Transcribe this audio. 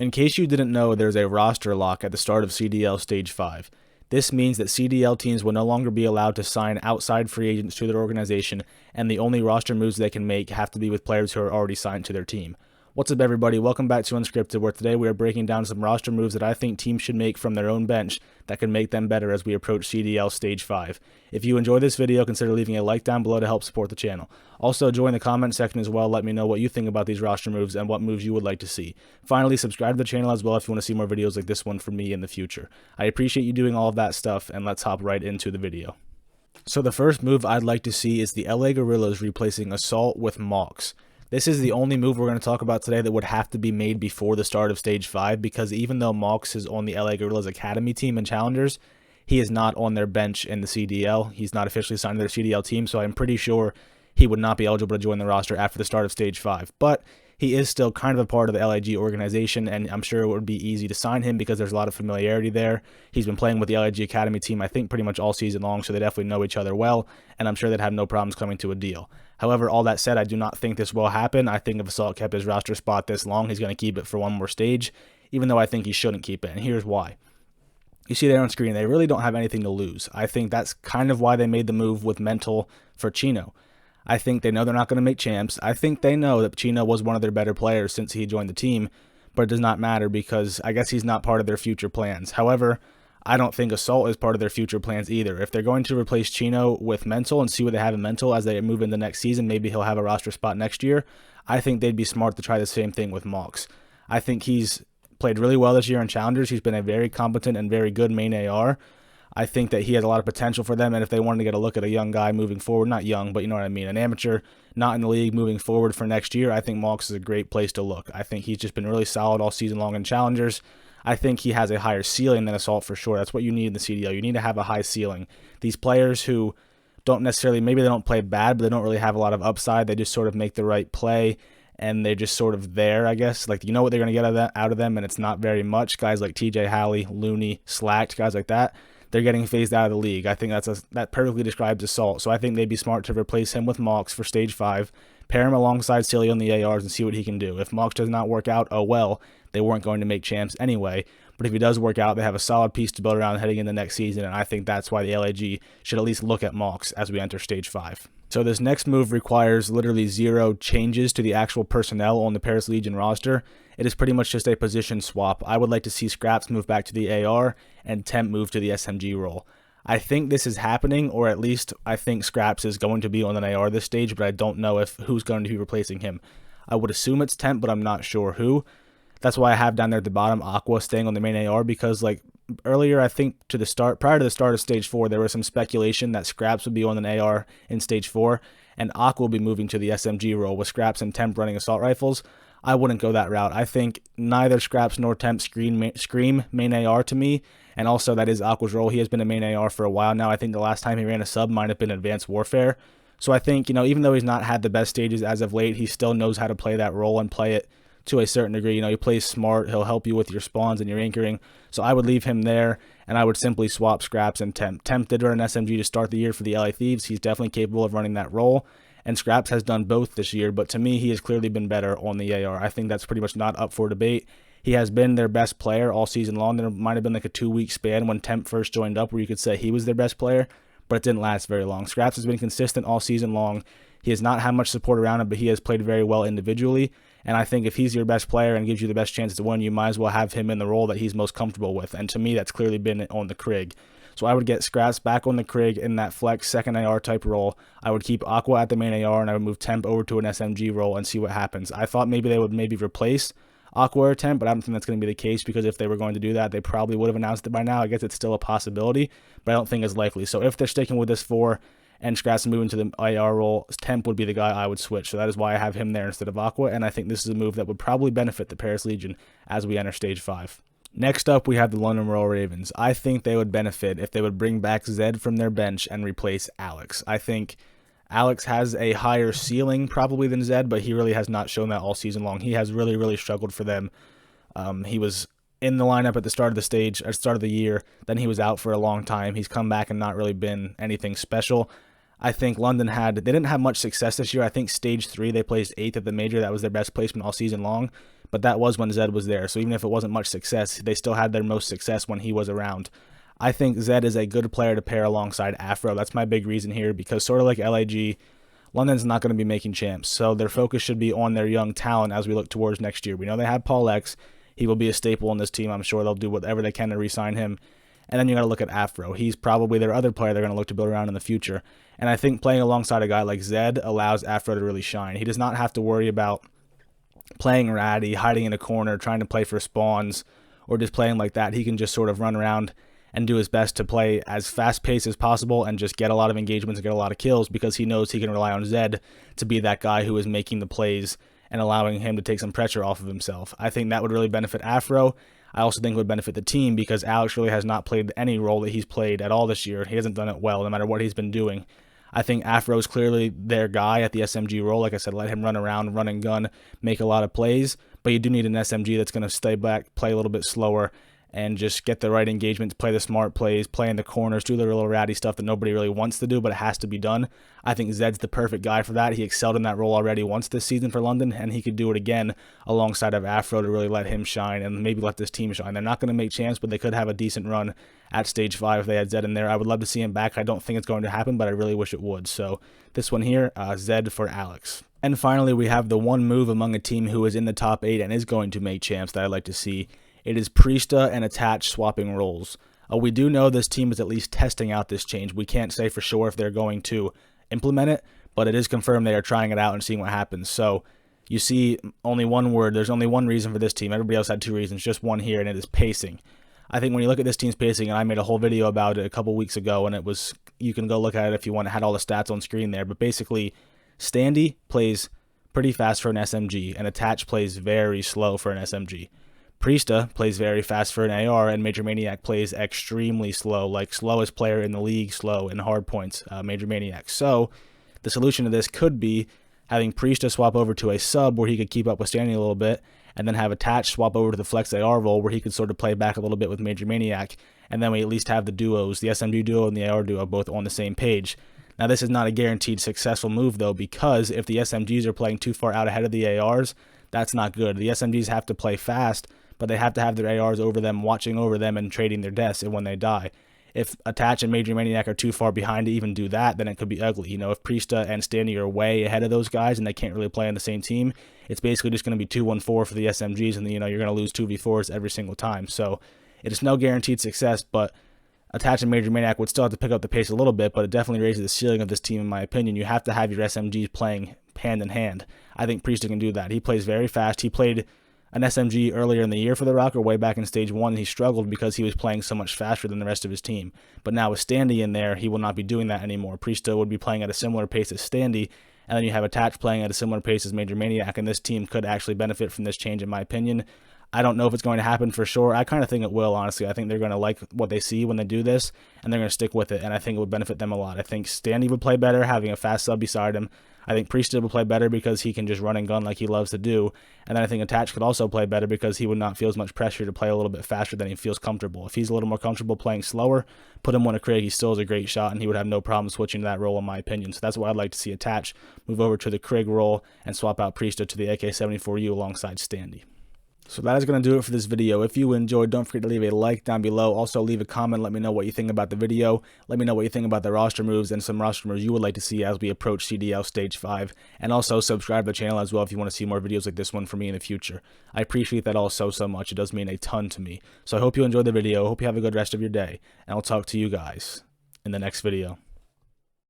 In case you didn't know, there's a roster lock at the start of CDL Stage 5. This means that CDL teams will no longer be allowed to sign outside free agents to their organization, and the only roster moves they can make have to be with players who are already signed to their team. What's up, everybody? Welcome back to Unscripted, where today we are breaking down some roster moves that I think teams should make from their own bench that can make them better as we approach CDL Stage 5. If you enjoy this video, consider leaving a like down below to help support the channel. Also, join the comment section as well. Let me know what you think about these roster moves and what moves you would like to see. Finally, subscribe to the channel as well if you want to see more videos like this one from me in the future. I appreciate you doing all of that stuff, and let's hop right into the video. So the first move I'd like to see is the LA Gorillas replacing Assault with Mox. This is the only move we're going to talk about today that would have to be made before the start of Stage 5, because even though Mox is on the LA Gorillas Academy team and Challengers, he is not on their bench in the CDL. He's not officially signed to their CDL team, so I'm pretty sure he would not be eligible to join the roster after the start of Stage 5. But he is still kind of a part of the LIG organization, and I'm sure it would be easy to sign him because there's a lot of familiarity there. He's been playing with the LIG Academy team, I think, pretty much all season long, so they definitely know each other well, and I'm sure they'd have no problems coming to a deal. However, all that said, I do not think this will happen. I think if Assault kept his roster spot this long, he's going to keep it for one more stage, even though I think he shouldn't keep it, and here's why. You see there on screen, they really don't have anything to lose. I think that's kind of why they made the move with Mental for Chino. I think they know they're not going to make champs. I think they know that Chino was one of their better players since he joined the team, but it does not matter because I guess he's not part of their future plans. However, I don't think Assault is part of their future plans either. If they're going to replace Chino with Mental and see what they have in Mental as they move into next season, maybe he'll have a roster spot next year, I think they'd be smart to try the same thing with Mox. I think he's played really well this year in Challengers. He's been a very competent and very good main AR. I think that he has a lot of potential for them, and if they wanted to get a look at a young guy moving forward, not young, but you know what I mean, an amateur, not in the league moving forward for next year, I think Mox is a great place to look. I think he's just been really solid all season long in Challengers. I think he has a higher ceiling than Assault for sure. That's what you need in the CDL. You need to have a high ceiling. These players who don't necessarily, maybe they don't play bad, but they don't really have a lot of upside. They just sort of make the right play, and they're just sort of there, I guess. Like, you know what they're going to get out of them, and it's not very much. Guys like TJ Halley, Looney, Slacked, guys like that, they're getting phased out of the league. I think that perfectly describes Assault. So I think they'd be smart to replace him with Mox for Stage 5, pair him alongside Silly on the ARs and see what he can do. If Mox does not work out, oh well, they weren't going to make champs anyway. But if he does work out, they have a solid piece to build around heading into next season, and I think that's why the LAG should at least look at Mox as we enter Stage 5. So this next move requires literally zero changes to the actual personnel on the Paris Legion roster. It is pretty much just a position swap. I would like to see Scraps move back to the AR and Temp move to the SMG role. I think this is happening, or at least I think Scraps is going to be on an AR this stage, but I don't know who's going to be replacing him. I would assume it's Temp, but I'm not sure who. That's why I have down there at the bottom Aqua staying on the main AR, because like earlier, I think prior to the start of Stage 4, there was some speculation that Scraps would be on an AR in Stage 4, and Aqua will be moving to the SMG role with Scraps and Temp running assault rifles. I wouldn't go that route. I think neither Scraps nor Temp scream main AR to me, and also that is Aqua's role. He has been a main AR for a while now. I think the last time he ran a sub might have been Advanced Warfare. So I think, you know, even though he's not had the best stages as of late, he still knows how to play that role and play it to a certain degree. You know, he plays smart. He'll help you with your spawns and your anchoring. So I would leave him there, and I would simply swap Scraps and Temp. Temp did run an SMG to start the year for the LA Thieves. He's definitely capable of running that role, and Scraps has done both this year, but to me, he has clearly been better on the AR. I think that's pretty much not up for debate. He has been their best player all season long. There might have been like a 2-week span when Temp first joined up where you could say he was their best player, but it didn't last very long. Scraps has been consistent all season long. He has not had much support around him, but he has played very well individually. And I think if he's your best player and gives you the best chance to win, you might as well have him in the role that he's most comfortable with. And to me, that's clearly been on the Krig. So I would get Scraps back on the Krig in that flex second AR type role. I would keep Aqua at the main AR, and I would move Temp over to an SMG role and see what happens. I thought maybe they would replace Aqua or Temp, but I don't think that's going to be the case, because if they were going to do that, they probably would have announced it by now. I guess it's still a possibility, but I don't think it's likely. So if they're sticking with this 4 and Scraps moving to the AR role, Temp would be the guy I would switch. So that is why I have him there instead of Aqua, and I think this is a move that would probably benefit the Paris Legion as we enter Stage 5. Next up, we have the London Royal Ravens. I think they would benefit if they would bring back Zed from their bench and replace Alex. I think Alex has a higher ceiling probably than Zed, but he really has not shown that all season long. He has really, really struggled for them. He was in the lineup at the start of the year, then he was out for a long time. He's come back and not really been anything special. I think London they didn't have much success this year. I think Stage 3, they placed 8th at the major. That was their best placement all season long. but that was when Zed was there. So even if it wasn't much success, they still had their most success when he was around. I think Zed is a good player to pair alongside Afro. That's my big reason here, because sort of like LAG, London's not going to be making champs, so their focus should be on their young talent as we look towards next year. We know they have Paul X. He will be a staple in this team. I'm sure they'll do whatever they can to re-sign him. And then you got to look at Afro. He's probably their other player they're going to look to build around in the future. And I think playing alongside a guy like Zed allows Afro to really shine. He does not have to worry about playing ratty, hiding in a corner, trying to play for spawns, or just playing like that. He can just sort of run around and do his best to play as fast-paced as possible and just get a lot of engagements and get a lot of kills, because he knows he can rely on Zed to be that guy who is making the plays and allowing him to take some pressure off of himself. I think that would really benefit Afro. I also think it would benefit the team, because Alex really has not played any role that he's played at all this year. He hasn't done it well, no matter what he's been doing. I think Afro is clearly their guy at the SMG role. Like I said, let him run around, run and gun, make a lot of plays, but you do need an SMG that's going to stay back, play a little bit slower, and just get the right engagement, play the smart plays, play in the corners, do the little ratty stuff that nobody really wants to do, but it has to be done. I think Zed's the perfect guy for that. He excelled in that role already once this season for London, and he could do it again alongside of Afro to really let him shine and maybe let this team shine. They're not going to make champs, but they could have a decent run at Stage 5 if they had Zed in there. I would love to see him back. I don't think it's going to happen, but I really wish it would. So this one here, Zed for Alex. And finally, we have the one move among a team who is in the top 8 and is going to make champs that I'd like to see. It is Priesta and Attach swapping roles. We do know this team is at least testing out this change. We can't say for sure if they're going to implement it, but it is confirmed they are trying it out and seeing what happens. So you see only one word. There's only one reason for this team. Everybody else had 2 reasons, just one here, and it is pacing. I think when you look at this team's pacing, and I made a whole video about it a couple weeks ago, and it was, you can go look at it if you want. It had all the stats on screen there, but basically Standy plays pretty fast for an SMG, and Attach plays very slow for an SMG. Priesta plays very fast for an AR, and Major Maniac plays extremely slow, like slowest player in the league, slow in hard points, Major Maniac. So the solution to this could be having Priesta swap over to a sub where he could keep up with Standing a little bit, and then have Attach swap over to the Flex AR role where he could sort of play back a little bit with Major Maniac, and then we at least have the duos, the SMG duo and the AR duo, both on the same page. Now this is not a guaranteed successful move though, because if the SMGs are playing too far out ahead of the ARs, that's not good. The SMGs have to play fast, but they have to have their ARs over them, watching over them, and trading their deaths when they die. If Attach and Major Maniac are too far behind to even do that, then it could be ugly. You know, if Priesta and Standy are way ahead of those guys and they can't really play on the same team, it's basically just going to be 2-1-4 for the SMGs, and you're going to lose 2v4s every single time. So it is no guaranteed success, but Attach and Major Maniac would still have to pick up the pace a little bit, but it definitely raises the ceiling of this team, in my opinion. You have to have your SMGs playing hand in hand. I think Priesta can do that. He plays very fast. He played an SMG earlier in the year for the Rock, or way back in Stage 1, and he struggled because he was playing so much faster than the rest of his team. But now with Standy in there, he will not be doing that anymore. Priesta would be playing at a similar pace as Standy, and then you have Attach playing at a similar pace as Major Maniac, and this team could actually benefit from this change, in my opinion. I don't know if it's going to happen for sure. I kind of think it will, honestly. I think they're going to like what they see when they do this, and they're going to stick with it, and I think it would benefit them a lot. I think Standy would play better having a fast sub beside him. I think Priesta would play better because he can just run and gun like he loves to do, and then I think Attach could also play better because he would not feel as much pressure to play a little bit faster than he feels comfortable. If he's a little more comfortable playing slower, put him on a Krig, he still is a great shot, and he would have no problem switching to that role, in my opinion. So that's why I'd like to see Attach move over to the Krig role and swap out Priesta to the AK-74U alongside Standy. So that is going to do it for this video. If you enjoyed, don't forget to leave a like down below. Also, leave a comment. Let me know what you think about the video. Let me know what you think about the roster moves and some roster moves you would like to see as we approach CDL Stage 5. And also, subscribe to the channel as well if you want to see more videos like this one from me in the future. I appreciate that all so much. It does mean a ton to me. So I hope you enjoyed the video. I hope you have a good rest of your day. And I'll talk to you guys in the next video.